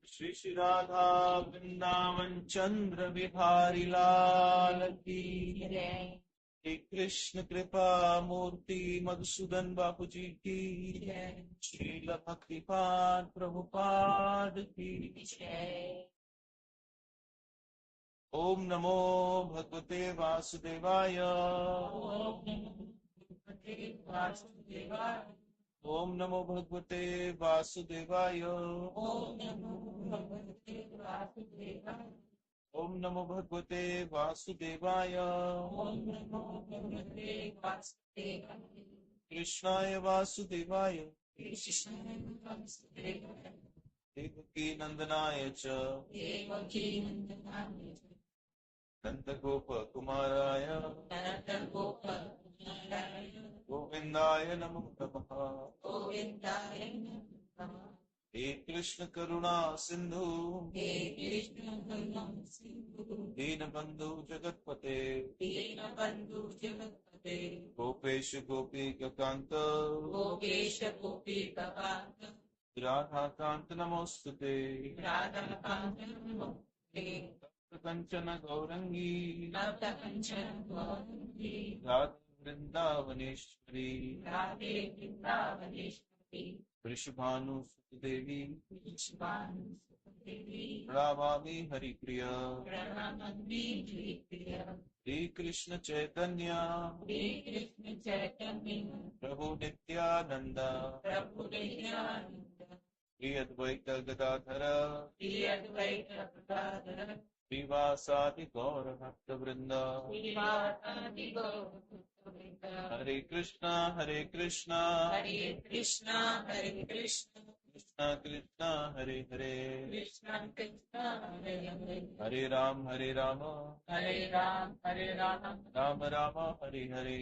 श्री श्री राधा वृंदावन चंद्र बिहारी लाल की। श्री कृष्ण कृपा मूर्ति मधुसूदन बापू जी की। श्रील भक्तिपाद प्रभुपाद की। ओम नमो भगवते वासुदेवाय। ओम नमो भगवते वासुदेवाय। ओम नमो भगवते वासुदेवाय। कृष्णाय वासुदेवाय देवकी नंदनाय च नंदगोप कुमाराय गोविंदाय नमो नमः। हे कृष्ण करुणा सिंधु दीनबंधु जगतपते गोपेश गोपीकांत राधा कांत नमोस्तुते। कंचन गौरंगी राधा वृंदावनेश्वरी वृषभानुसुत देवी प्रणमामि हरिप्रिया। श्री कृष्ण चैतन्य प्रभु नित्यानंद श्री अद्वैत गदाधर श्रीवासादि गौर भक्त वृंद। हरे कृष्णा कृष्णा कृष्णा हरे हरे हरे राम राम राम हरे हरे।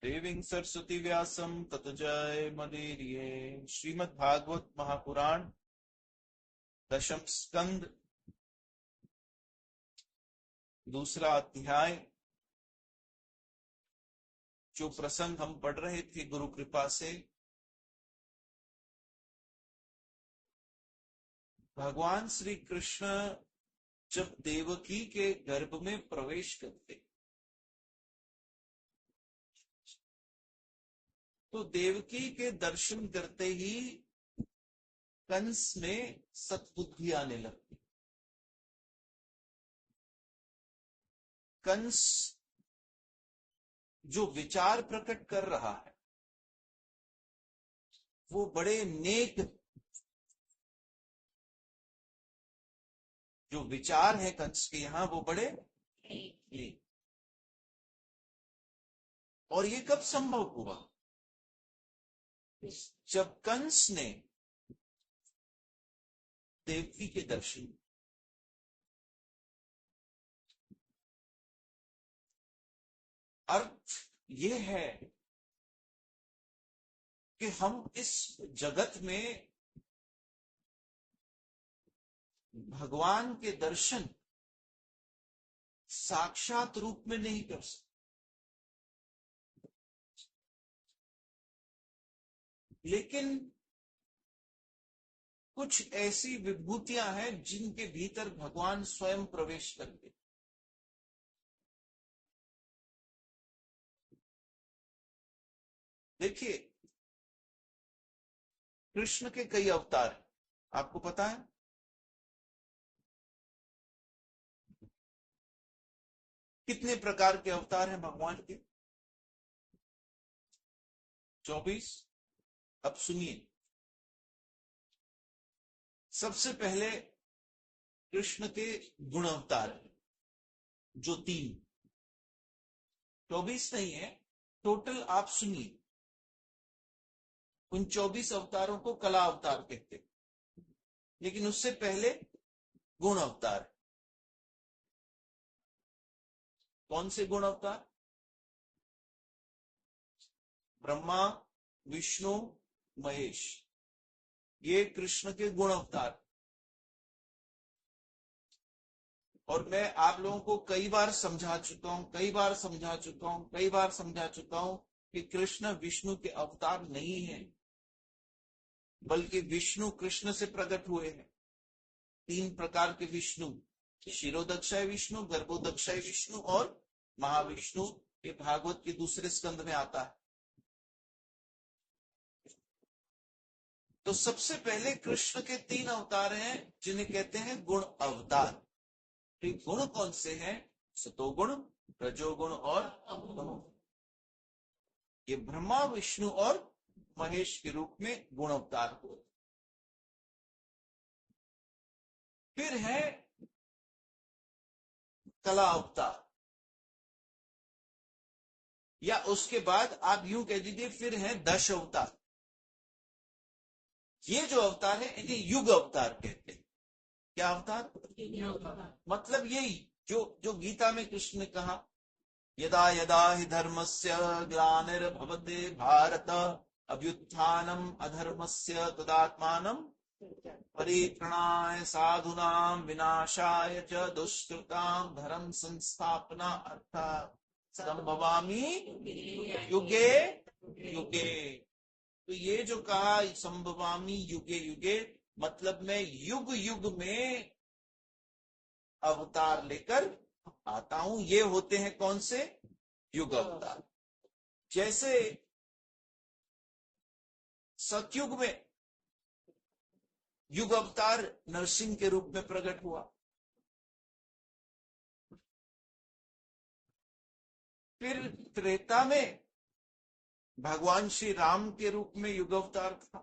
देवीं सरस्वती व्यासं ततो जयमुदीरये। श्रीमद् भागवत महापुराण दशम स्कंद दूसरा अध्याय। जो प्रसंग हम पढ़ रहे थे गुरु कृपा से, भगवान श्री कृष्ण जब देवकी के गर्भ में प्रवेश करते तो देवकी के दर्शन करते ही कंस में सद्बुद्धि आने लगती। कंस जो विचार प्रकट कर रहा है वो बड़े नेक, जो विचार है कंस के यहां वो बड़े नेक। और ये कब संभव हुआ? जब कंस ने देवकी के दर्शन, अर्थ ये है कि हम इस जगत में भगवान के दर्शन साक्षात रूप में नहीं कर सकते, लेकिन कुछ ऐसी विभूतियां हैं जिनके भीतर भगवान स्वयं प्रवेश करते। देखिए, कृष्ण के कई अवतार हैं, आपको पता है? कितने प्रकार के अवतार हैं भगवान के? 24। अब सुनिए, सबसे पहले कृष्ण के गुण अवतार हैं जो 3, 24 नहीं है टोटल। आप सुनिए, उन 24 अवतारों को कला अवतार कहते हैं, लेकिन उससे पहले गुण अवतार। कौन से गुण अवतार? ब्रह्मा, विष्णु, महेश, ये कृष्ण के गुण अवतार। और मैं आप लोगों को कई बार समझा चुका हूं कि कि कृष्ण विष्णु के अवतार नहीं है, बल्कि विष्णु कृष्ण से प्रकट हुए हैं। 3 प्रकार के विष्णु, शिरोदक्षाय विष्णु, गर्भोदक्षाय विष्णु और महाविष्णु। ये भागवत के दूसरे स्कंद में आता है। तो सबसे पहले कृष्ण के 3 अवतार हैं जिन्हें कहते हैं गुण अवतार। तो गुण कौन से हैं? सतोगुण, रजोगुण और तमोगुण। ये ब्रह्मा, विष्णु और महेश के रूप में गुण अवतार हुए। फिर है कला अवतार, या उसके बाद आप यूं कह दीजिए फिर है दश अवतार। ये जो अवतार है इन्हें युग अवतार कहते हैं। क्या अवतार? मतलब यही जो जो गीता में कृष्ण ने कहा, यदा यदा हि धर्मस्य ग्लानिर्भवते भारत अभ्युत्थानम अधर्मस्य तदात्मानं परित्रणाय साधूनां विनाशाय च दुष्कृतां धर्म संस्थापना अर्थात् संभवामि युगे युगे। तो ये जो कहा संभवामी युगे युगे, मतलब मैं युग युग में अवतार लेकर आता हूं। ये होते हैं कौन से? युग अवतार। जैसे सतयुग में युग अवतार नरसिंह के रूप में प्रकट हुआ। फिर त्रेता में भगवान श्री राम के रूप में युग अवतार था।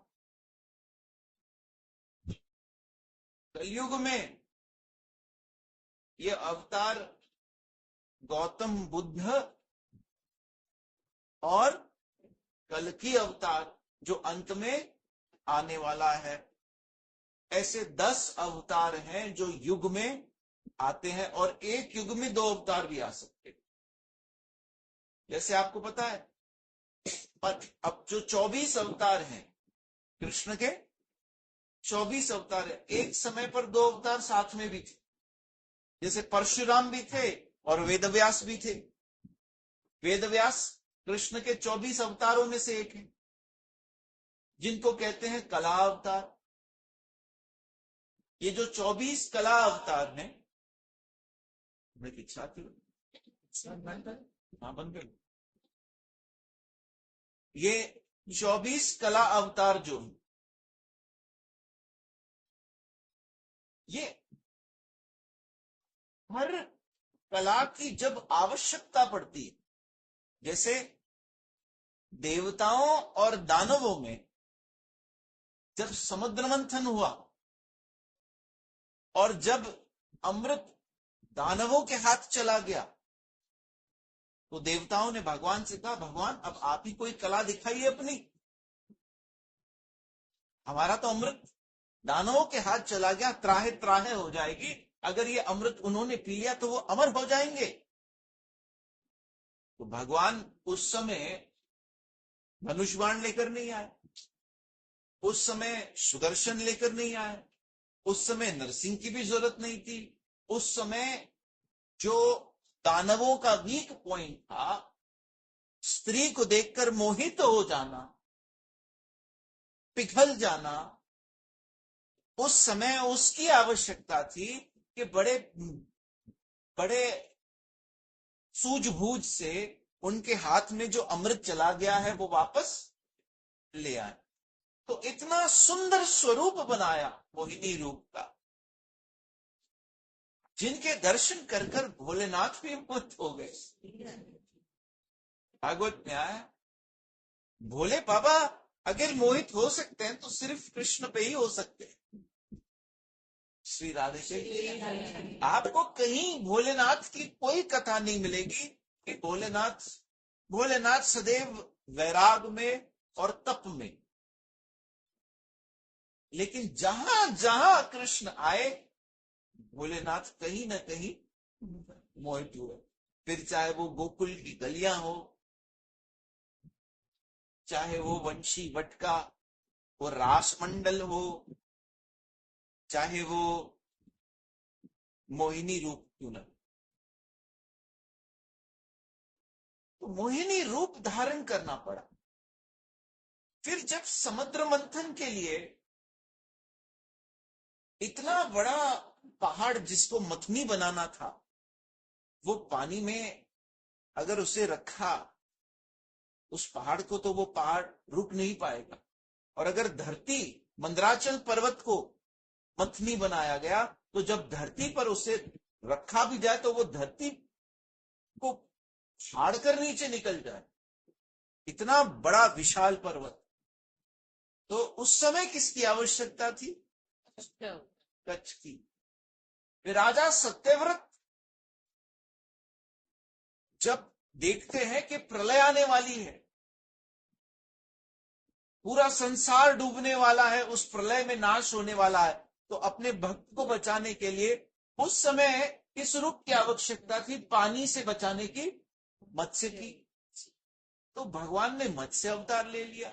कलयुग में यह अवतार गौतम बुद्ध और कल्कि अवतार जो अंत में आने वाला है। ऐसे 10 अवतार हैं जो युग में आते हैं, और एक युग में 2 अवतार भी आ सकते हैं। जैसे आपको पता है, पर अब जो 24 अवतार हैं कृष्ण के, 24 अवतार है, एक समय पर 2 अवतार साथ में भी थे। जैसे परशुराम भी थे और वेदव्यास भी थे। वेदव्यास कृष्ण के 24 अवतारों में से एक है, जिनको कहते हैं कला अवतार। ये जो 24 कला अवतार हैं, मेरी इच्छा थी हाँ बन गई। ये 24 कला अवतार जो है, ये हर कला की जब आवश्यकता पड़ती है, जैसे देवताओं और दानवों में जब समुद्र मंथन हुआ और जब अमृत दानवों के हाथ चला गया, तो देवताओं ने भगवान से कहा, भगवान अब आप ही कोई कला दिखाइए अपनी, हमारा तो अमृत दानवों के हाथ चला गया, त्राहे त्राहे हो जाएगी। अगर ये अमृत उन्होंने पी लिया तो वो अमर हो जाएंगे। तो भगवान उस समय धनुष बाण लेकर नहीं आए, उस समय सुदर्शन लेकर नहीं आए, उस समय नरसिंह की भी जरूरत नहीं थी। उस समय जो दानवों का वीक पॉइंट था, स्त्री को देखकर मोहित हो जाना, पिघल जाना, उस समय उसकी आवश्यकता थी कि बड़े बड़े सूझबूझ से उनके हाथ में जो अमृत चला गया है वो वापस ले आए। तो इतना सुंदर स्वरूप बनाया मोहिनी रूप का, जिनके दर्शन कर कर भोलेनाथ भी मुक्त हो गए। भागवत में आया, भोले बाबा अगर मोहित हो सकते हैं तो सिर्फ कृष्ण पे ही हो सकते हैं। श्री राधे से आपको कहीं भोलेनाथ की कोई कथा नहीं मिलेगी कि भोलेनाथ सदैव वैराग में और तप में। लेकिन जहां जहां कृष्ण आए, भोलेनाथ कहीं ना कहीं मोहित हुए। फिर चाहे वो गोकुल की गलियां हो, चाहे वो वंशी वट का वो रास मंडल हो, चाहे वो मोहिनी रूप क्यों न। तो मोहिनी रूप धारण करना पड़ा। फिर जब समुद्र मंथन के लिए इतना बड़ा पहाड़ जिसको मथनी बनाना था, वो पानी में अगर उसे रखा, उस पहाड़ को, तो वो पहाड़ रुक नहीं पाएगा। और अगर धरती, मंदराचल पर्वत को मथनी बनाया गया, तो जब धरती पर उसे रखा भी जाए तो वो धरती को फाड़ कर नीचे निकल जाए, इतना बड़ा विशाल पर्वत। तो उस समय किसकी आवश्यकता थी? कच्छ की। फिर राजा सत्यव्रत जब देखते हैं कि प्रलय आने वाली है, पूरा संसार डूबने वाला है, उस प्रलय में नाश होने वाला है, तो अपने भक्त को बचाने के लिए उस समय किस रूप की आवश्यकता थी? पानी से बचाने की, मत्स्य की। तो भगवान ने मत्स्य अवतार ले लिया।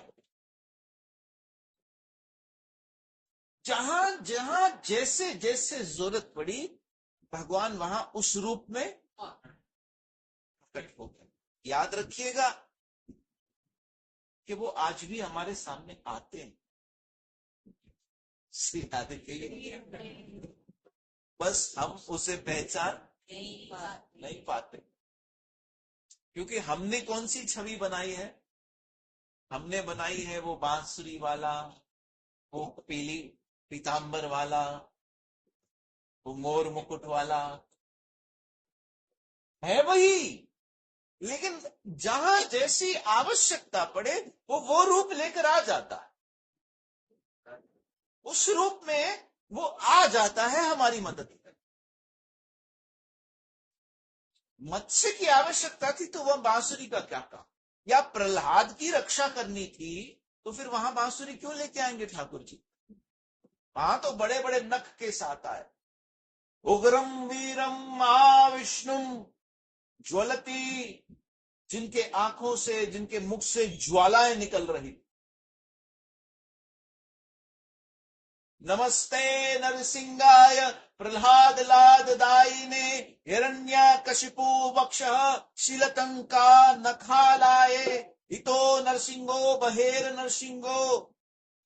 जहां जहां जैसे जैसे जरूरत पड़ी, भगवान वहां उस रूप में प्रकट हो गए। याद रखिएगा कि वो आज भी हमारे सामने आते हैं, याद रखिएगा, बस हम उसे पहचान नहीं पाते। क्योंकि हमने कौन सी छवि बनाई है? हमने बनाई है वो बांसुरी वाला, वो पीली पीतांबर वाला, वो मोर मुकुट वाला है वही। लेकिन जहां जैसी आवश्यकता पड़े वो रूप लेकर आ जाता है। उस रूप में वो आ जाता है हमारी मदद करने। मत्स्य की आवश्यकता थी तो वह बांसुरी का क्या काम? या प्रहलाद की रक्षा करनी थी तो फिर वहां बांसुरी क्यों लेके आएंगे ठाकुर जी? वहां तो बड़े बड़े नख के साथ आए। उग्रम वीरम महाविष्णुम ज्वलती, जिनके आंखों से, जिनके मुख से ज्वालाएं निकल रही। नमस्ते नरसिंहाय प्रहलाद लाद दायिने हिरण्यकशिपु वक्षः शीलतंका नखालाये हितो नरसिंहो बहेर नरसिंहो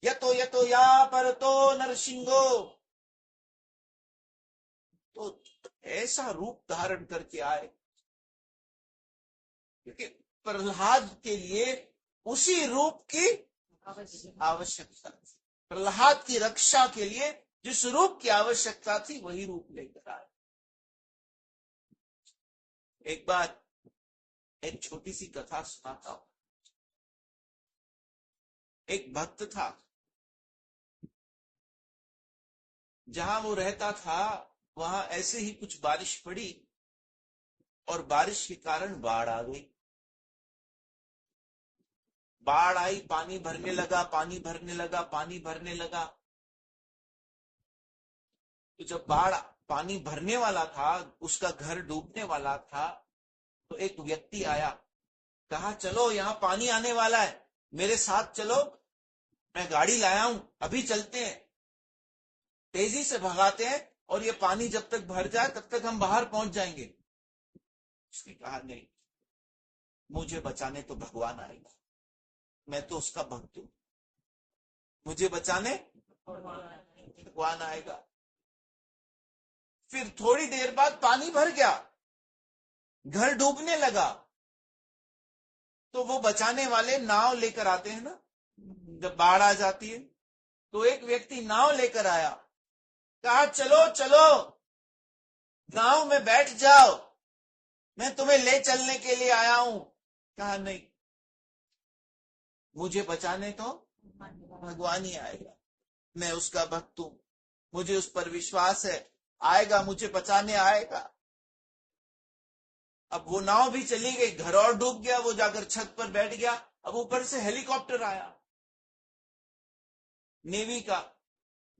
यतो यतो या परतो नरसिंहो। तो ऐसा रूप धारण करके आए, क्योंकि प्रहलाद के लिए उसी रूप की आवश्यकता थी। प्रहलाद की रक्षा के लिए जिस रूप की आवश्यकता थी वही रूप लेकर आए। एक बार एक छोटी सी कथा सुनाता हूं। एक भक्त था, जहां वो रहता था वहां ऐसे ही कुछ बारिश पड़ी और बारिश के कारण बाढ़ आ गई। बाढ़ आई, पानी भरने लगा, पानी भरने लगा, पानी भरने लगा। तो जब बाढ़ पानी भरने वाला था, उसका घर डूबने वाला था, तो एक व्यक्ति आया, कहा चलो यहां पानी आने वाला है, मेरे साथ चलो, मैं गाड़ी लाया हूं, अभी चलते हैं। तेजी से भगाते हैं और ये पानी जब तक भर जाए तब तक हम बाहर पहुंच जाएंगे। उसने कहा नहीं, मुझे बचाने तो भगवान आएगा, मैं तो उसका भक्त हूं, मुझे बचाने भगवान आएगा। फिर थोड़ी देर बाद पानी भर गया, घर डूबने लगा, तो वो बचाने वाले नाव लेकर आते हैं ना, जब बाढ़ आ जाती है। तो एक व्यक्ति नाव लेकर आया, कहा चलो चलो नाव में बैठ जाओ, मैं तुम्हें ले चलने के लिए आया हूं। कहा नहीं, मुझे बचाने तो भगवान ही आएगा, मैं उसका भक्त हूं, मुझे उस पर विश्वास है, आएगा, मुझे बचाने आएगा। अब वो नाव भी चली गई, घर और डूब गया, वो जाकर छत पर बैठ गया। अब ऊपर से हेलीकॉप्टर आया नेवी का,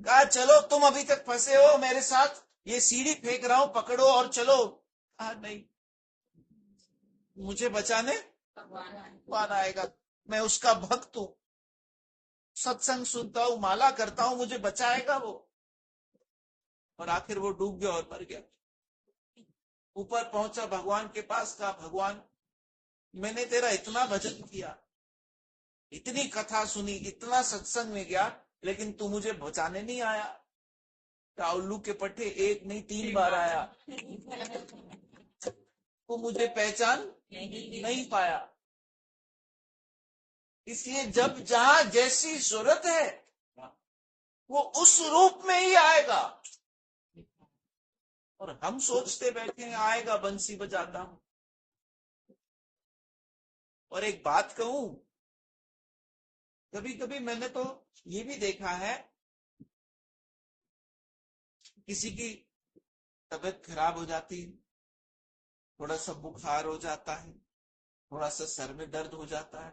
कहा चलो तुम अभी तक फंसे हो मेरे साथ, ये सीढ़ी फेंक रहा हूं, पकड़ो और चलो। कहा नहीं, मुझे बचाने भगवान आएगा, मैं उसका भक्त हूं, सत्संग सुनता हूं, माला करता हूं, मुझे बचाएगा वो। और आखिर वो डूब गया और मर गया। ऊपर पहुंचा भगवान के पास, कहा भगवान मैंने तेरा इतना भजन किया, इतनी कथा सुनी, इतना सत्संग में गया, लेकिन तू मुझे बचाने नहीं आया। उल्लू के पट्टे एक नहीं 3 बार आया, तू मुझे पहचान नहीं पाया। इसलिए जब जहां जैसी जरूरत है वो उस रूप में ही आएगा। और हम सोचते बैठे हैं आएगा बंसी बजाता हूं। और एक बात कहूं, कभी कभी मैंने तो ये भी देखा है, किसी की तबीयत खराब हो जाती है, थोड़ा सा बुखार हो जाता है, थोड़ा सा सर में दर्द हो जाता है,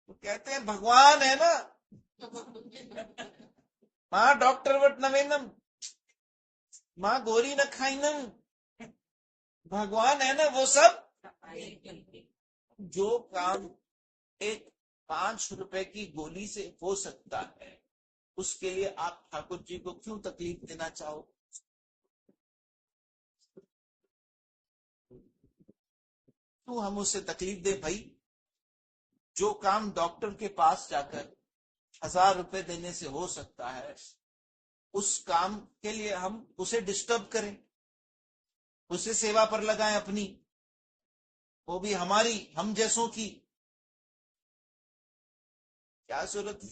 तो कहते हैं भगवान है ना, मां डॉक्टर वट नवेनम, मां गोरी न खाइनम, भगवान है ना वो सब। जो काम एक 5 रुपए की गोली से हो सकता है, उसके लिए आप ठाकुर जी को क्यों तकलीफ देना चाहो? क्यों हम उससे तकलीफ दे भाई? जो काम डॉक्टर के पास जाकर 1000 रुपए देने से हो सकता है, उस काम के लिए हम उसे डिस्टर्ब करें, उसे सेवा पर लगाएं अपनी, वो भी हमारी, हम जैसों की। क्या जरूरत है?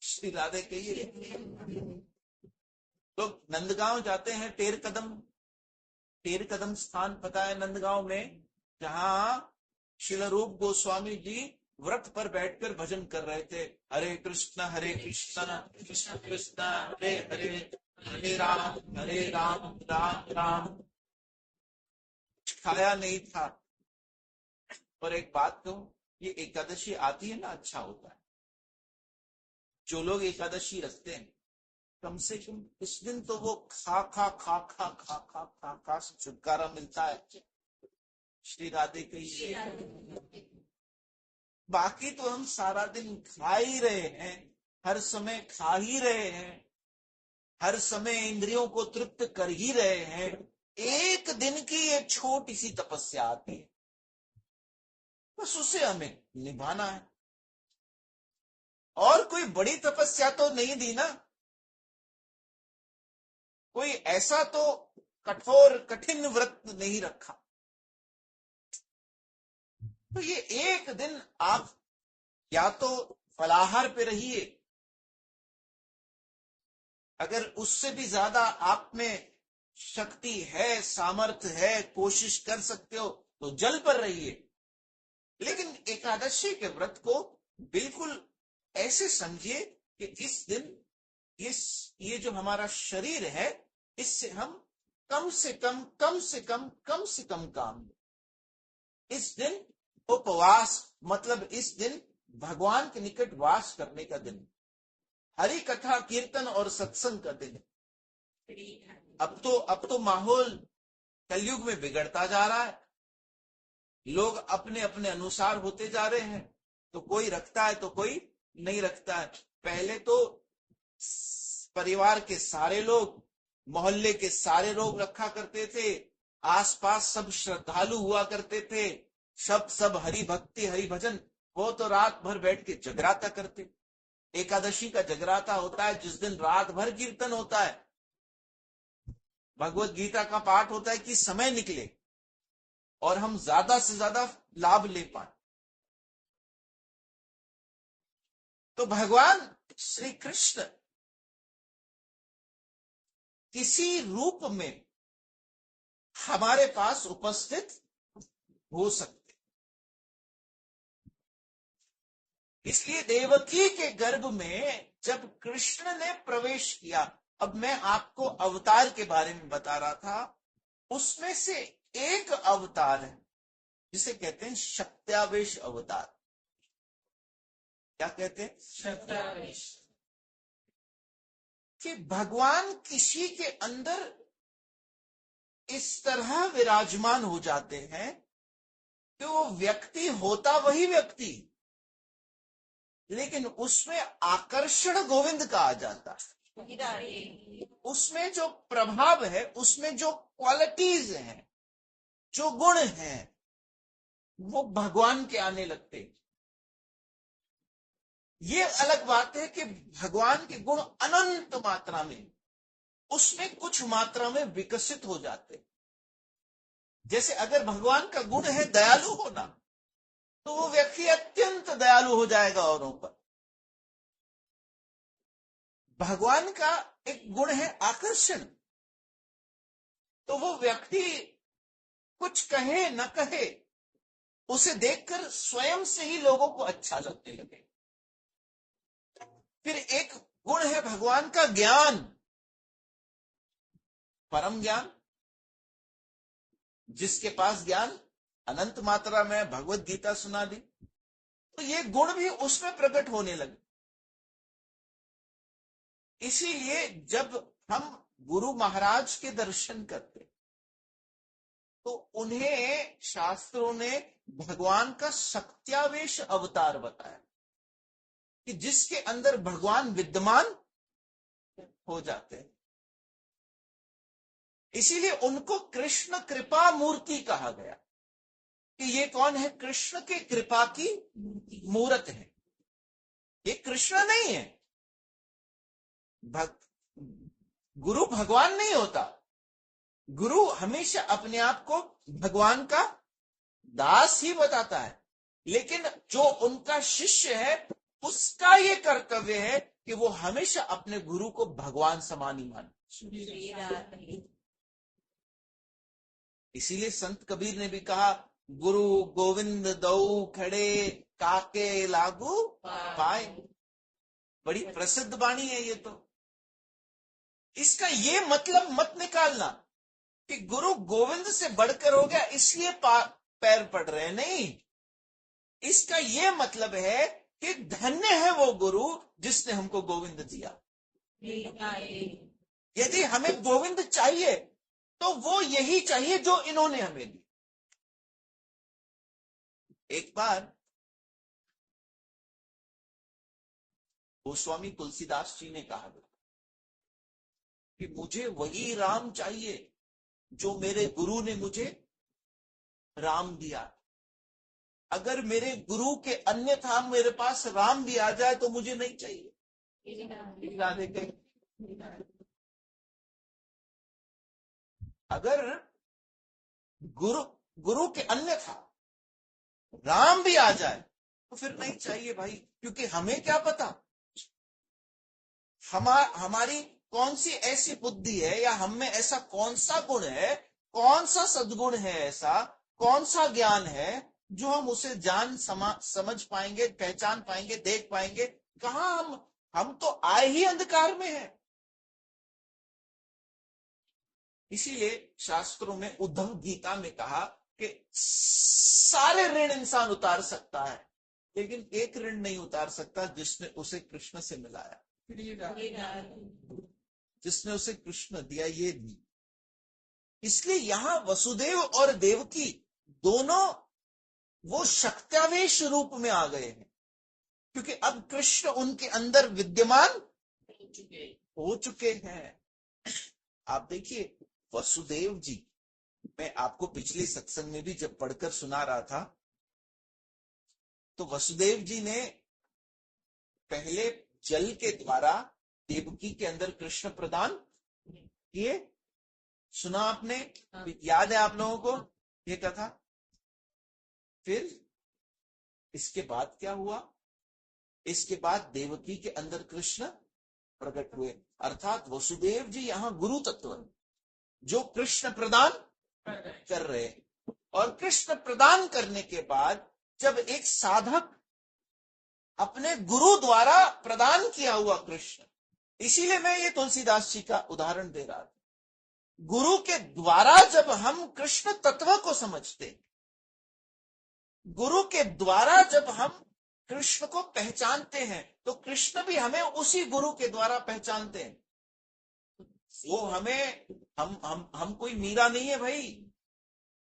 श्री राधे कहिए। लोग नंदगांव जाते हैं, टेर कदम स्थान पता है नंदगांव में, जहां श्रील रूप गोस्वामी जी व्रत पर बैठकर भजन कर रहे थे। हरे कृष्ण कृष्ण कृष्ण हरे हरे, हरे राम राम राम। खाया नहीं था। और एक बात कहूं, ये एकादशी आती है ना, अच्छा होता है। जो लोग एकादशी रखते हैं, कम से कम इस दिन तो वो खा से छुटकारा मिलता है। श्री राधे कहिए। बाकी तो हम सारा दिन खा ही रहे हैं, हर समय खा ही रहे हैं, हर समय इंद्रियों को तृप्त कर ही रहे हैं। एक दिन की एक छोटी सी तपस्या आती है, बस उसे हमें निभाना है। और कोई बड़ी तपस्या तो नहीं दी ना, कोई ऐसा तो कठोर कठिन व्रत नहीं रखा। तो ये एक दिन आप या तो फलाहार पे रहिए, अगर उससे भी ज्यादा आप में शक्ति है, सामर्थ्य है, कोशिश कर सकते हो तो जल पर रहिए। लेकिन एकादशी के व्रत को बिल्कुल ऐसे समझिए कि इस दिन ये जो हमारा शरीर है, इससे हम कम से कम काम। इस दिन उपवास, मतलब इस दिन भगवान के निकट वास करने का दिन, हरि कथा कीर्तन और सत्संग का दिन। अब तो माहौल कलयुग में बिगड़ता जा रहा है, लोग अपने अपने अनुसार होते जा रहे हैं, तो कोई रखता है तो कोई नहीं रखता है। पहले तो परिवार के सारे लोग, मोहल्ले के सारे लोग रखा करते थे, आसपास सब श्रद्धालु हुआ करते थे, सब हरि भक्ति हरि भजन। वो तो रात भर बैठ के जगराता करते। एकादशी का जगराता होता है जिस दिन रात भर कीर्तन होता है, भगवत गीता का पाठ होता है कि समय निकले और हम ज्यादा से ज्यादा लाभ ले पाए। तो भगवान श्री कृष्ण किसी रूप में हमारे पास उपस्थित हो सकते। इसलिए देवकी के गर्भ में जब कृष्ण ने प्रवेश किया, अब मैं आपको अवतार के बारे में बता रहा था, उसमें से एक अवतार है जिसे कहते हैं शक्त्यावेश अवतार। क्या कहते हैं? शक्त्यावेश। कि भगवान किसी के अंदर इस तरह विराजमान हो जाते हैं कि वो व्यक्ति होता वही व्यक्ति, लेकिन उसमें आकर्षण गोविंद का आ जाता है। उसमें जो प्रभाव है, उसमें जो क्वालिटीज हैं, जो गुण हैं, वो भगवान के आने लगते हैं। ये अलग बात है कि भगवान के गुण अनंत मात्रा में, उसमें कुछ मात्रा में विकसित हो जाते। जैसे अगर भगवान का गुण है दयालु होना, तो वो व्यक्ति अत्यंत दयालु हो जाएगा औरों पर। भगवान का एक गुण है आकर्षण, तो वो व्यक्ति कुछ कहे न कहे, उसे देखकर स्वयं से ही लोगों को अच्छा लगने लगे। फिर एक गुण है भगवान का ज्ञान, परम ज्ञान। जिसके पास ज्ञान अनंत मात्रा में, भगवत गीता सुना दी, तो ये गुण भी उसमें प्रकट होने लगे। इसीलिए जब हम गुरु महाराज के दर्शन करते, तो उन्हें शास्त्रों ने भगवान का सत्यावेश अवतार बताया, कि जिसके अंदर भगवान विद्यमान हो जाते हैं। इसीलिए उनको कृष्ण कृपा मूर्ति कहा गया, कि ये कौन है? कृष्ण की कृपा की मूर्त है। ये कृष्ण नहीं है। गुरु भगवान नहीं होता। गुरु हमेशा अपने आप को भगवान का दास ही बताता है, लेकिन जो उनका शिष्य है उसका ये कर्तव्य है कि वो हमेशा अपने गुरु को भगवान समान ही माने। इसीलिए संत कबीर ने भी कहा, गुरु गोविंद दऊ खड़े, काके लागू पाए। बड़ी प्रसिद्ध वाणी है ये तो। इसका ये मतलब मत निकालना कि गुरु गोविंद से बढ़कर हो गया इसलिए पैर पड़ रहे हैं, नहीं। इसका ये मतलब है कि धन्य है वो गुरु जिसने हमको गोविंद दिया। यदि हमें गोविंद चाहिए तो वो यही चाहिए जो इन्होंने हमें दी। एक बार गोस्वामी तुलसीदास जी ने कहा कि मुझे वही राम चाहिए जो मेरे गुरु ने मुझे राम दिया। अगर मेरे गुरु के अन्यथा मेरे पास राम भी आ जाए तो मुझे नहीं चाहिए। अगर गुरु के अन्यथा राम भी आ जाए तो फिर नहीं चाहिए भाई, क्योंकि हमें क्या पता हमारी कौन सी ऐसी बुद्धि है, या हम में ऐसा कौन सा गुण है, कौन सा सद्गुण है, ऐसा कौन सा ज्ञान है जो हम उसे समझ पाएंगे, पहचान पाएंगे, देख पाएंगे। कहां हम तो आए ही अंधकार में हैं। इसीलिए शास्त्रों में उद्धव गीता में कहा कि सारे ऋण इंसान उतार सकता है, लेकिन एक ऋण नहीं उतार सकता जिसने उसे कृष्ण से मिलाया, जिसने उसे कृष्ण दिया, ये दी। इसलिए यहां वसुदेव और देवकी दोनों वो शक्त्यावेश रूप में आ गए हैं, क्योंकि अब कृष्ण उनके अंदर विद्यमान हो चुके हैं। आप देखिए वसुदेव जी, मैं आपको पिछले सत्संग में भी जब पढ़कर सुना रहा था, तो वसुदेव जी ने पहले जल के द्वारा देवकी के अंदर कृष्ण प्रदान किए। सुना आपने? याद है आप लोगों को ये कथा? फिर इसके बाद क्या हुआ? इसके बाद देवकी के अंदर कृष्ण प्रकट हुए, अर्थात वसुदेव जी यहां गुरु तत्व है जो कृष्ण प्रदान कर रहे हैं। और कृष्ण प्रदान करने के बाद जब एक साधक अपने गुरु द्वारा प्रदान किया हुआ कृष्ण, इसीलिए मैं ये तुलसीदास जी का उदाहरण दे रहा था, गुरु के द्वारा जब हम कृष्ण तत्व को समझते, गुरु के द्वारा जब हम कृष्ण को पहचानते हैं, तो कृष्ण भी हमें उसी गुरु के द्वारा पहचानते हैं। वो हमें हम कोई मीरा नहीं है भाई।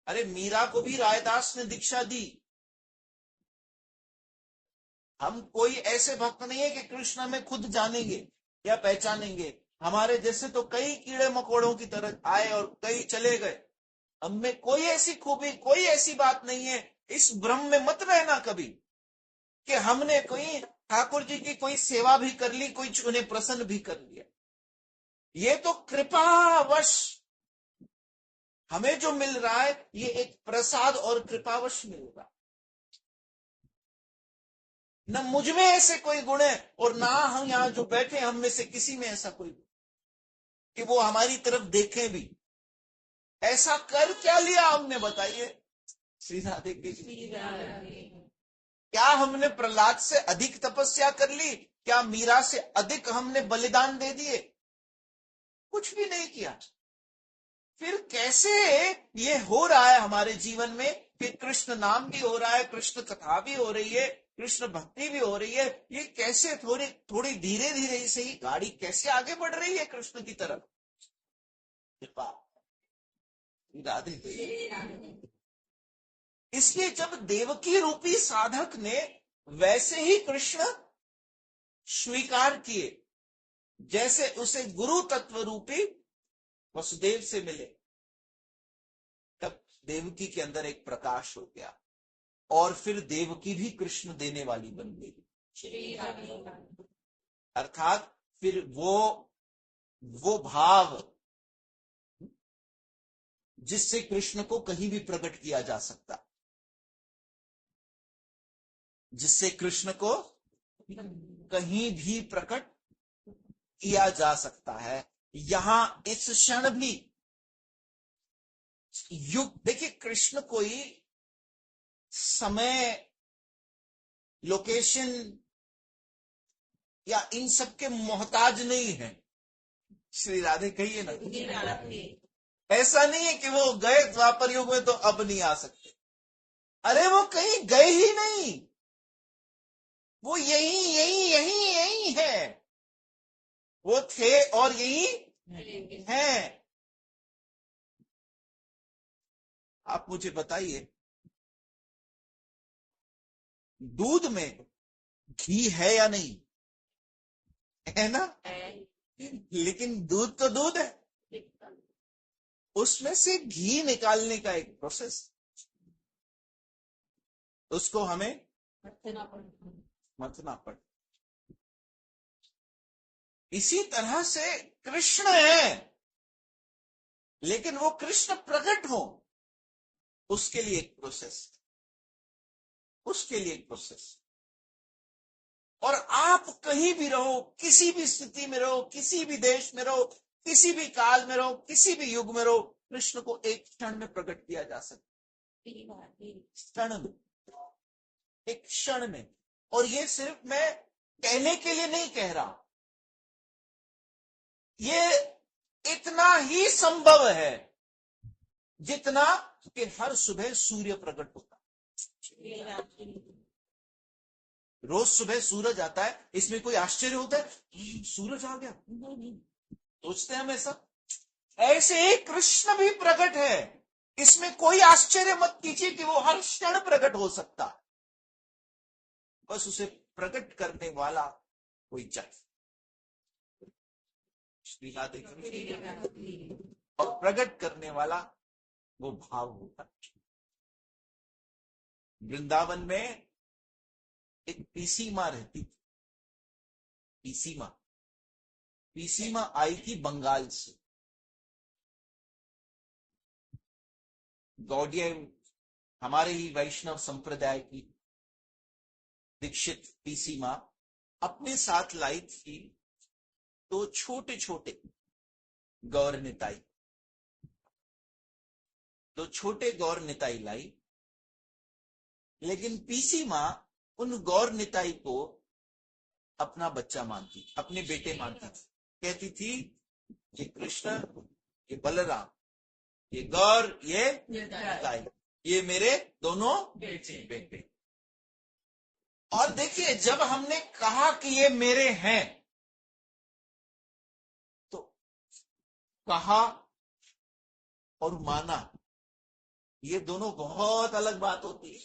अरे मीरा को भी रायदास ने दीक्षा दी। हम कोई ऐसे भक्त नहीं है कि कृष्ण में खुद जानेंगे या पहचानेंगे। हमारे जैसे तो कई कीड़े मकोड़ों की तरह आए और कई चले गए। हम में कोई ऐसी खूबी, कोई ऐसी बात नहीं है इस भ्रम में मत रहना कभी कि हमने कोई ठाकुर जी की कोई सेवा भी कर ली, कोई उन्हें प्रसन्न भी कर लिया। ये तो कृपावश हमें जो मिल रहा है, ये एक प्रसाद और कृपावश मिल रहा है। न मुझ में ऐसे कोई गुण है और ना हम यहां जो बैठे हम में से किसी में ऐसा कोई गुण कि वो हमारी तरफ देखें भी। ऐसा कर क्या लिया हमने, बताइए श्री राधे कृष्ण। क्या हमने प्रहलाद से अधिक तपस्या कर ली? क्या मीरा से अधिक हमने बलिदान दे दिए? कुछ भी नहीं किया। फिर कैसे ये हो रहा है हमारे जीवन में कि कृष्ण नाम भी हो रहा है, कृष्ण कथा भी हो रही है, कृष्ण भक्ति भी हो रही है? ये कैसे थोड़ी थोड़ी धीरे धीरे से ही गाड़ी कैसे आगे बढ़ रही है कृष्ण की तरफ? कृपा राधे। इसलिए जब देवकी रूपी साधक ने वैसे ही कृष्ण स्वीकार किए जैसे उसे गुरु तत्व रूपी वसुदेव से मिले, तब देवकी के अंदर एक प्रकाश हो गया और फिर देवकी भी कृष्ण देने वाली बन गई। अर्थात फिर वो भाव जिससे कृष्ण को कहीं भी प्रकट किया जा सकता, जिससे कृष्ण को कहीं भी प्रकट किया जा सकता है, यहां इस क्षण भी युग। देखिए, कृष्ण कोई समय, लोकेशन या इन सब के मोहताज नहीं है। श्री राधे कहिए ना। ऐसा नहीं है कि वो गए द्वापर युग में तो अब नहीं आ सकते। अरे वो कहीं गए ही नहीं, वो यही यही यही यही है। वो थे और यही हैं। आप मुझे बताइए, दूध में घी है या नहीं? है ना? लेकिन दूध तो दूध है, उसमें से घी निकालने का एक प्रोसेस, उसको हमें मथना पड़े। इसी तरह से कृष्ण है, लेकिन वो कृष्ण प्रकट हो उसके लिए एक प्रोसेस, उसके लिए एक प्रोसेस। और आप कहीं भी रहो, किसी भी स्थिति में रहो, किसी भी देश में रहो, किसी भी काल में रहो, किसी भी युग में रहो, कृष्ण को एक क्षण में प्रकट किया जा सकता है। क्षण में, एक क्षण में। और ये सिर्फ मैं कहने के लिए नहीं कह रहा, ये इतना ही संभव है जितना कि हर सुबह सूर्य प्रकट होता है। रोज सुबह सूरज आता है, इसमें कोई आश्चर्य होता है? सूरज आ गया, सोचते हैं हम ऐसा। ऐसे ही कृष्ण भी प्रकट है, इसमें कोई आश्चर्य मत कीजिए कि वो हर क्षण प्रकट हो सकता है। बस उसे प्रकट करने वाला कोई चाहिए। श्री राधे और प्रकट करने वाला वो भाव होता है। वृंदावन में एक पीसी मां रहती थी। पीसी मां आई थी बंगाल से। गौड़ीय हमारे ही वैष्णव संप्रदाय की दीक्षित पीसी मां अपने साथ लाई थी तो छोटे छोटे गौर निताई, तो छोटे गौर निताई लाई। लेकिन पीसी मां उन गौर निताई को अपना बच्चा मानती, अपने बेटे मानती थी। कहती थी ये कृष्ण, ये बलराम, ये गौर, ये निताई, ये मेरे दोनों बेटे। और देखिए, जब हमने कहा कि ये मेरे हैं, तो कहा और माना, ये दोनों बहुत अलग बात होती है।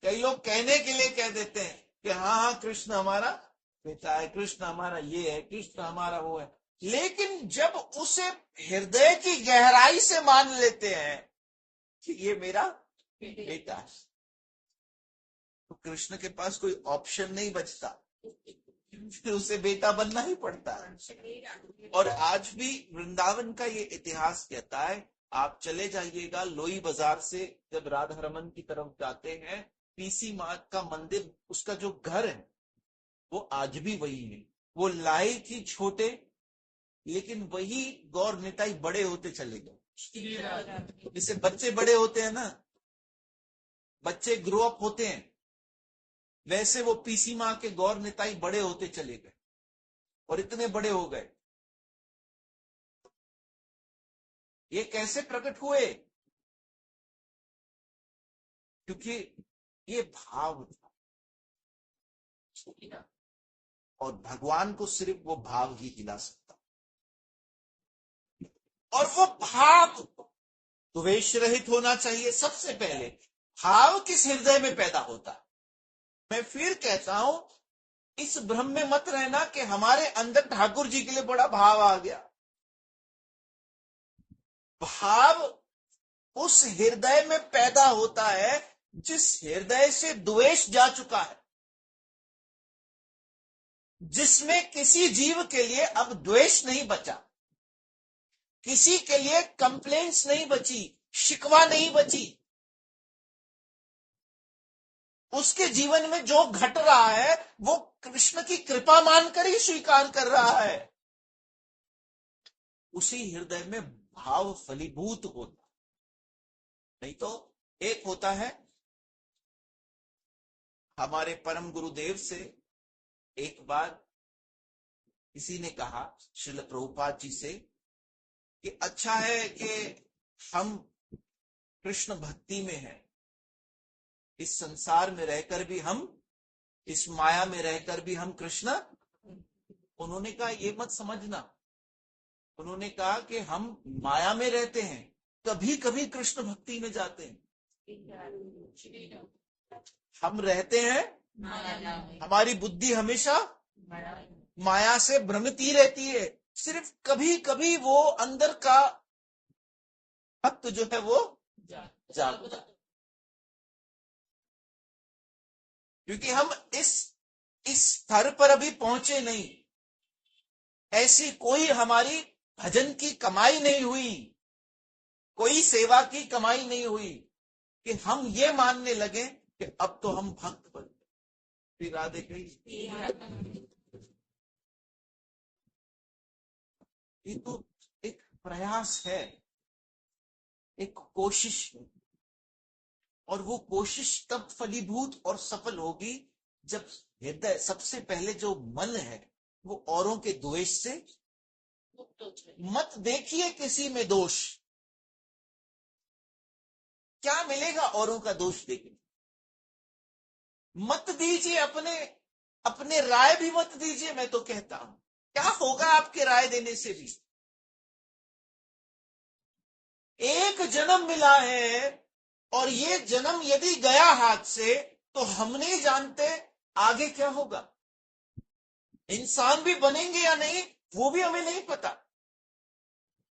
कई लोग कहने के लिए कह देते हैं कि हाँ कृष्ण हमारा बेटा है, कृष्ण हमारा ये है, कृष्ण हमारा वो है। लेकिन जब उसे हृदय की गहराई से मान लेते हैं कि ये मेरा बेटा। तो कृष्ण के पास कोई ऑप्शन नहीं बचता, फिर उसे बेटा बनना ही पड़ता है। और आज भी वृंदावन का ये इतिहास कहता है, आप चले जाइएगा लोई बाजार से जब राधा रमन की तरफ जाते हैं, पीसी माँ का मंदिर, उसका जो घर है वो आज भी वही है। वो लाई थी छोटे, लेकिन वही गौर निताई बड़े होते चले गए। जैसे बच्चे बड़े होते हैं ना, बच्चे ग्रो अप होते हैं, वैसे वो पीसी माँ के गौर निताई बड़े होते चले गए और इतने बड़े हो गए। ये कैसे प्रकट हुए? क्योंकि ये भाव था, और भगवान को सिर्फ वो भाव ही दिला सकता। और वो भाव द्वेष रहित होना चाहिए। सबसे पहले भाव किस हृदय में पैदा होता है? मैं फिर कहता हूं, इस भ्रम में मत रहना कि हमारे अंदर ठाकुर जी के लिए बड़ा भाव आ गया। भाव उस हृदय में पैदा होता है जिस हृदय से द्वेष जा चुका है, जिसमें किसी जीव के लिए अब द्वेष नहीं बचा, किसी के लिए कंप्लेंट्स नहीं बची, शिकवा नहीं बची। उसके जीवन में जो घट रहा है वो कृष्ण की कृपा मानकर ही स्वीकार कर रहा है। उसी हृदय में भाव फलीभूत होता। नहीं तो एक होता है, हमारे परम गुरुदेव से एक बार किसी ने कहा, श्रील प्रभुपाद जी से, कि अच्छा है कि हम कृष्ण भक्ति में हैं, इस संसार में रहकर भी हम, इस माया में रहकर भी हम कृष्ण। उन्होंने कहा ये मत समझना, उन्होंने कहा कि हम माया में रहते हैं, कभी कभी कृष्ण भक्ति में जाते हैं। हम रहते हैं, हमारी बुद्धि हमेशा माया से भ्रमित रहती है, सिर्फ कभी कभी वो अंदर का भक्त जो है वो जागता है। क्योंकि हम इस स्तर पर अभी पहुंचे नहीं, ऐसी कोई हमारी भजन की कमाई नहीं हुई, कोई सेवा की कमाई नहीं हुई कि हम ये मानने लगे कि अब तो हम भक्त बन गए। राधे कही, ये तो एक प्रयास है, एक कोशिश है, और वो कोशिश तब फलीभूत और सफल होगी जब हृदय, सबसे पहले जो मन है वो औरों के द्वेष से। मत देखिए किसी में दोष, क्या मिलेगा औरों का दोष देखने? मत दीजिए अपने राय भी मत दीजिए। मैं तो कहता हूं, क्या होगा आपके राय देने से भी? एक जन्म मिला है, और ये जन्म यदि गया हाथ से तो हम नहीं जानते आगे क्या होगा। इंसान भी बनेंगे या नहीं वो भी हमें नहीं पता,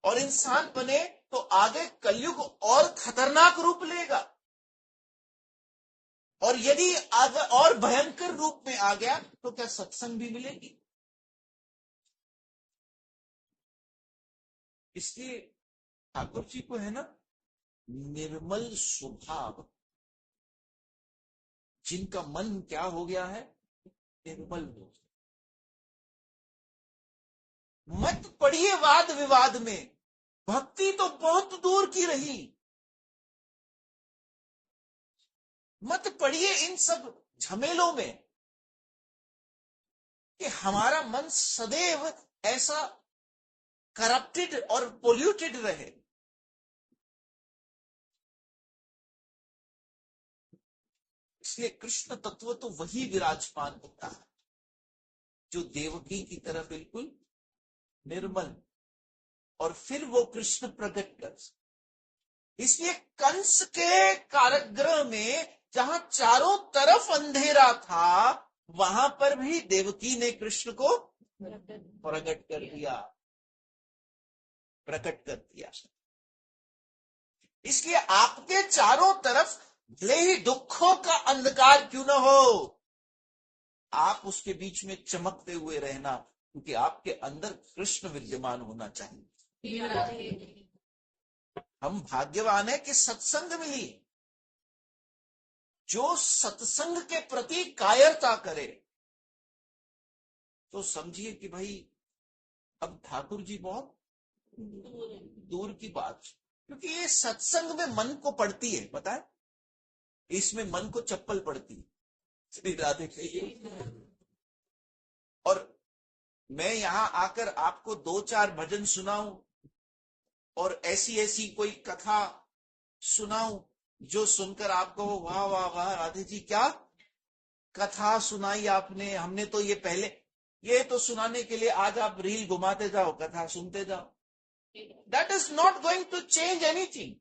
और इंसान बने तो आगे कलयुग और खतरनाक रूप लेगा, और यदि आगे और भयंकर रूप में आ गया तो क्या सत्संग भी मिलेगी? इसलिए ठाकुर जी को है ना, निर्मल स्वभाव, जिनका मन क्या हो गया है, निर्मल हो गया। मत पड़िए वाद विवाद में, भक्ति तो बहुत दूर की रही। मत पड़िए इन सब झमेलों में कि हमारा मन सदैव ऐसा करप्टेड और पोल्यूटेड रहे। इसलिए कृष्ण तत्व तो वही विराजमान होता है जो देवकी की तरह बिल्कुल निर्मल, और फिर वो कृष्ण प्रकट कर। इसलिए कंस के कारागृह में जहां चारों तरफ अंधेरा था, वहां पर भी देवकी ने कृष्ण को प्रकट कर दिया, प्रकट कर दिया। इसलिए आपके चारों तरफ भले ही दुखों का अंधकार क्यों न हो, आप उसके बीच में चमकते हुए रहना, क्योंकि आपके अंदर कृष्ण विद्यमान होना चाहिए। हम भाग्यवान है कि सत्संग मिली। जो सत्संग के प्रति कायरता करे तो समझिए कि भाई अब ठाकुर जी बहुत दूर की बात, क्योंकि ये सत्संग में मन को पड़ती है, पता है, इसमें मन को चप्पल पड़ती है। श्री राधे कहिए। और मैं यहां आकर आपको 2-4 भजन सुनाऊं और ऐसी ऐसी कोई कथा सुनाऊं जो सुनकर आपको वाह वाह वाह राधे जी क्या कथा सुनाई आपने, हमने तो ये पहले, ये तो सुनाने के लिए आज आप रील घुमाते जाओ, कथा सुनते जाओ। That is not going to change anything.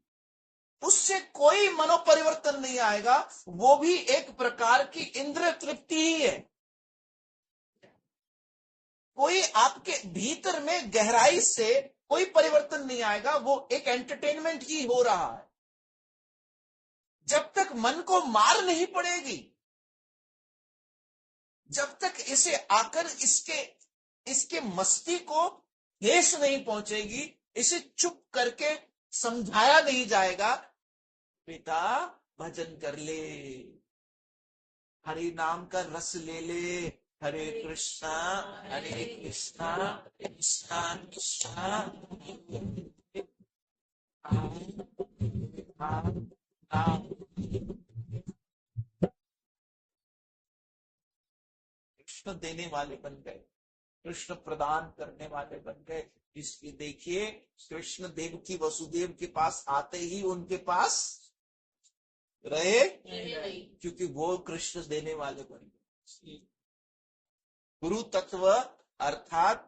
उससे कोई मनोपरिवर्तन नहीं आएगा। वो भी एक प्रकार की इंद्रिय तृप्ति ही है। कोई आपके भीतर में गहराई से कोई परिवर्तन नहीं आएगा। वो एक एंटरटेनमेंट ही हो रहा है। जब तक मन को मार नहीं पड़ेगी, जब तक इसे आकर इसके मस्ती को ठेस नहीं पहुंचेगी, इसे चुप करके समझाया नहीं जाएगा, बेटा भजन कर ले, हरि नाम का रस ले ले, हरे कृष्णा कृष्णा कृष्णा कृष्ण देने वाले बन गए, कृष्ण प्रदान करने वाले बन गए। इसलिए देखिए, कृष्ण देव की वसुदेव के पास आते ही उनके पास रहे, क्योंकि वो कृष्ण देने वाले बन गए। गुरु तत्व अर्थात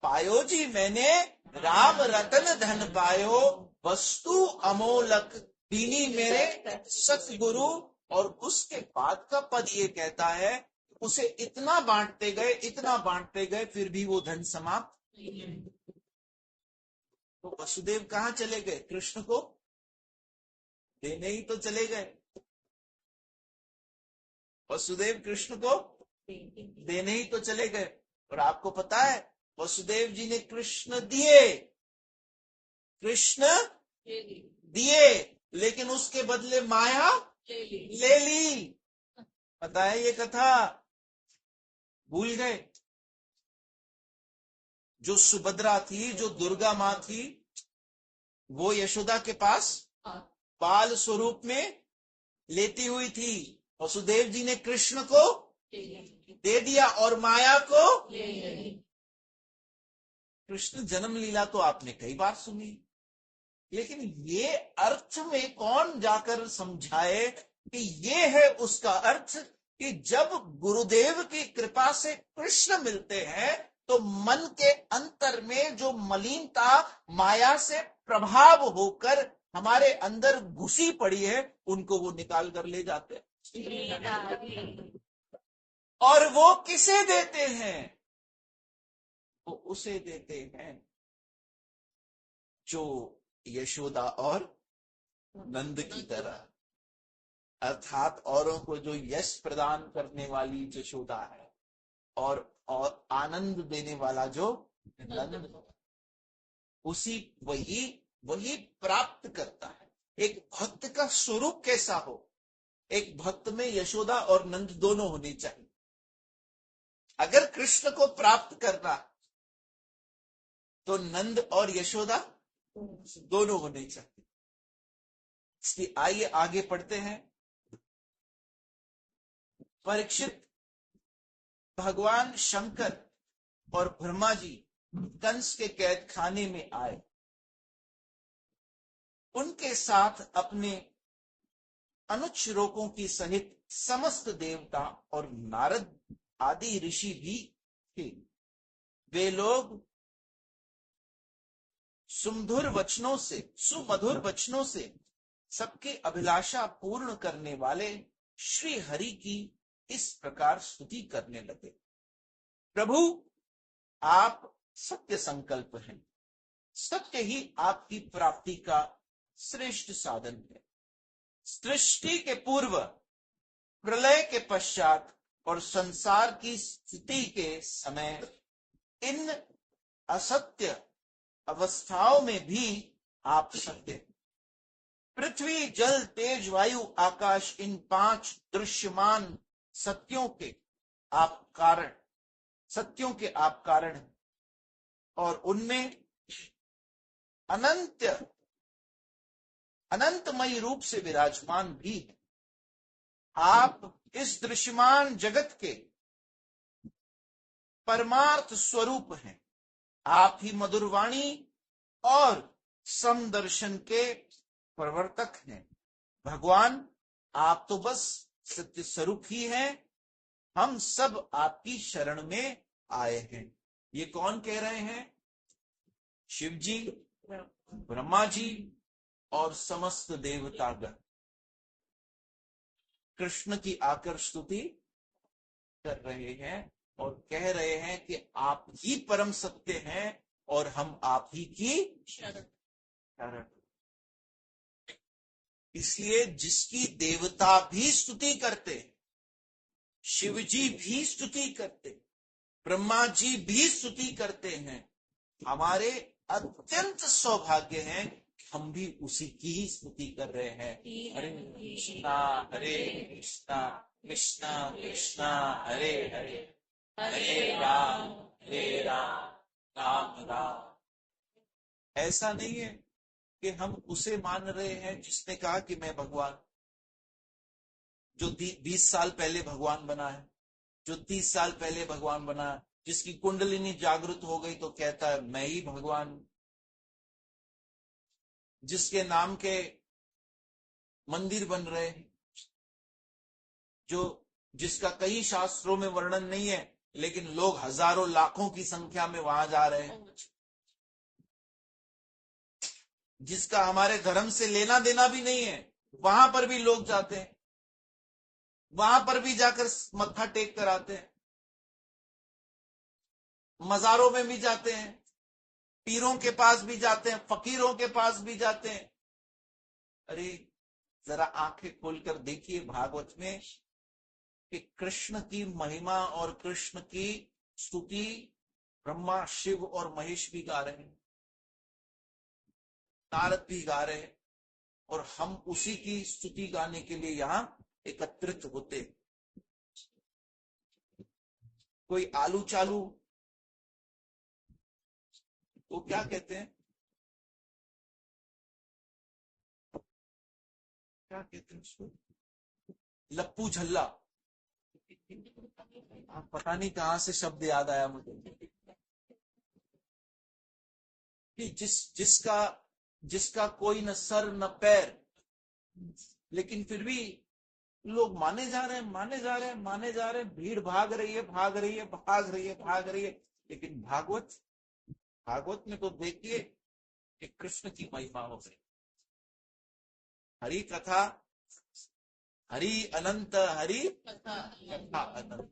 पायो जी मैंने राम रतन धन पायो, वस्तु अमोलक दीनी मेरे सतगुरु। और उसके बाद का पद ये कहता है, उसे इतना बांटते गए, इतना बांटते गए, फिर भी वो धन समाप्त। तो वसुदेव कहां चले गए? कृष्ण को देने ही तो चले गए। वसुदेव कृष्ण को देने ही तो चले गए। और आपको पता है, वसुदेव जी ने कृष्ण दिए, कृष्ण दिए, लेकिन उसके बदले माया ले ली। पता है ये कथा? भूल गए? जो सुभद्रा थी, जो दुर्गा मां थी, वो यशोदा के पास बाल स्वरूप में लेती हुई थी। वसुदेव जी ने कृष्ण को दे दिया और माया को। कृष्ण जन्म लीला तो आपने कई बार सुनी, लेकिन ये अर्थ में कौन जाकर समझाए कि ये है उसका अर्थ, कि जब गुरुदेव की कृपा से कृष्ण मिलते हैं तो मन के अंतर में जो मलिनता माया से प्रभाव होकर हमारे अंदर घुसी पड़ी है, उनको वो निकाल कर ले जाते हैं। और वो किसे देते हैं? वो उसे देते हैं जो यशोदा और नंद की तरह, अर्थात औरों को जो यश प्रदान करने वाली यशोदा है और आनंद देने वाला जो नंद, उसी वही प्राप्त करता है। एक भक्त का स्वरूप कैसा हो? एक भक्त में यशोदा और नंद दोनों होने चाहिए। अगर कृष्ण को प्राप्त करना तो नंद और यशोदा दोनों होने चाहिए। इसलिए आइए आगे पढ़ते हैं। परीक्षित, भगवान शंकर और ब्रह्मा जी कंस के कैद खाने में आए। उनके साथ अपने अनुचरों की सहित समस्त देवता और नारद आदि ऋषि भी थे। वे लोग सुमधुर वचनों से सबकी अभिलाषा पूर्ण करने वाले श्री हरि की इस प्रकार स्तुति करने लगे। प्रभु, आप सत्य संकल्प हैं, सत्य ही आपकी प्राप्ति का श्रेष्ठ साधन है। सृष्टि के पूर्व, प्रलय के पश्चात और संसार की स्थिति के समय इन असत्य अवस्थाओं में भी आप सत्य। पृथ्वी, जल, तेज, वायु, आकाश, इन 5 दृश्यमान सत्यों के आप कारण, सत्यों के आप कारण हैं और उनमें अनंतमयी रूप से विराजमान भी है। आप इस दृश्यमान जगत के परमार्थ स्वरूप हैं। आप ही मधुरवाणी और समदर्शन के प्रवर्तक हैं। भगवान, आप तो बस सत्य स्वरूप ही हैं। हम सब आपकी शरण में आए हैं। ये कौन कह रहे हैं? शिव जी, ब्रह्मा जी और समस्त देवतागण कृष्ण की आकर स्तुति कर रहे हैं और कह रहे हैं कि आप ही परम सत्य हैं और हम आप ही की शरण। इसलिए जिसकी देवता भी स्तुति करते, शिव जी भी स्तुति करते, ब्रह्मा जी भी स्तुति करते हैं, हमारे अत्यंत सौभाग्य है कि हम भी उसी की ही स्तुति कर रहे हैं। हरे कृष्णा कृष्णा कृष्णा हरे हरे, हरे राम राम राम। ऐसा नहीं है कि हम उसे मान रहे हैं जिसने कहा कि मैं भगवान, जो 20 साल पहले भगवान बना है, जो 30 साल पहले भगवान बना है, जिसकी कुंडलिनी जागृत हो गई तो कहता है मैं ही भगवान, जिसके नाम के मंदिर बन रहे हैं, जिसका कई शास्त्रों में वर्णन नहीं है लेकिन लोग हजारों लाखों की संख्या में वहां जा रहे हैं, जिसका हमारे धर्म से लेना देना भी नहीं है, वहां पर भी लोग जाते हैं, वहां पर भी जाकर मत्था टेक कर आते हैं, मजारों में भी जाते हैं, पीरों के पास भी जाते हैं, फकीरों के पास भी जाते हैं। अरे जरा आंखें खोलकर देखिए भागवत में कि कृष्ण की महिमा और कृष्ण की स्तुति ब्रह्मा, शिव और महेश भी गा रहे हैं, नारद भी गा रहे हैं और हम उसी की स्तुति गाने के लिए यहां एकत्रित होते। कोई आलू चालू वो क्या कहते हैं, क्या कहते हैं उसको, लप्पू झल्ला, पता नहीं कहां से शब्द याद आया मुझे, कि जिसका कोई न सर न पैर, लेकिन फिर भी लोग माने जा रहे हैं, भीड़ भाग रही है, लेकिन भागवत में तो देखिए कि कृष्ण की महिमा हो गई। हरि कथा, हरि अनंत, हरि कथा अनंत।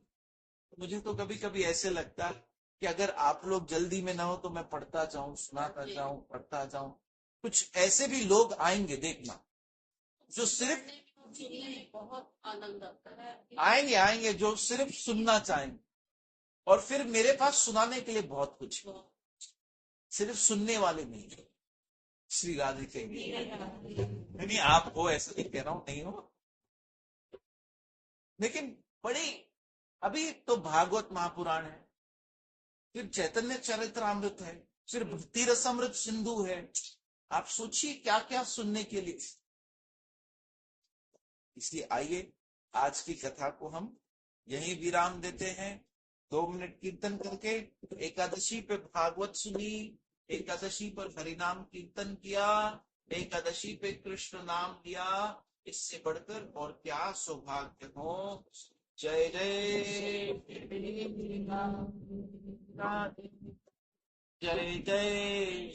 मुझे तो कभी कभी ऐसे लगता है कि अगर आप लोग जल्दी में ना हो तो मैं पढ़ता जाऊं, सुनाता जाऊं, पढ़ता जाऊं। कुछ ऐसे भी लोग आएंगे देखना, जो सिर्फ बहुत आनंद आता है, आएंगे जो सिर्फ सुनना चाहेंगे, और फिर मेरे पास सुनाने के लिए बहुत कुछ, सिर्फ सुनने वाले नहीं। श्री राधे कहेंगे नहीं, आप हो ऐसा नहीं कह रहा हूं, नहीं हो, लेकिन बड़ी, अभी तो भागवत महापुराण है, फिर चैतन्य चरित्रामृत है, फिर भक्ति रसामृत सिंधु है। आप सोचिए क्या क्या सुनने के लिए। इसलिए आइए आज की कथा को हम यहीं विराम देते हैं। 2 मिनट कीर्तन करके एकादशी पे भागवत सुनी, एकादशी पर हरिनाम कीर्तन किया, एकादशी पे कृष्ण नाम लिया, इससे बढ़कर और क्या सौभाग्य हो। जय जय जय जय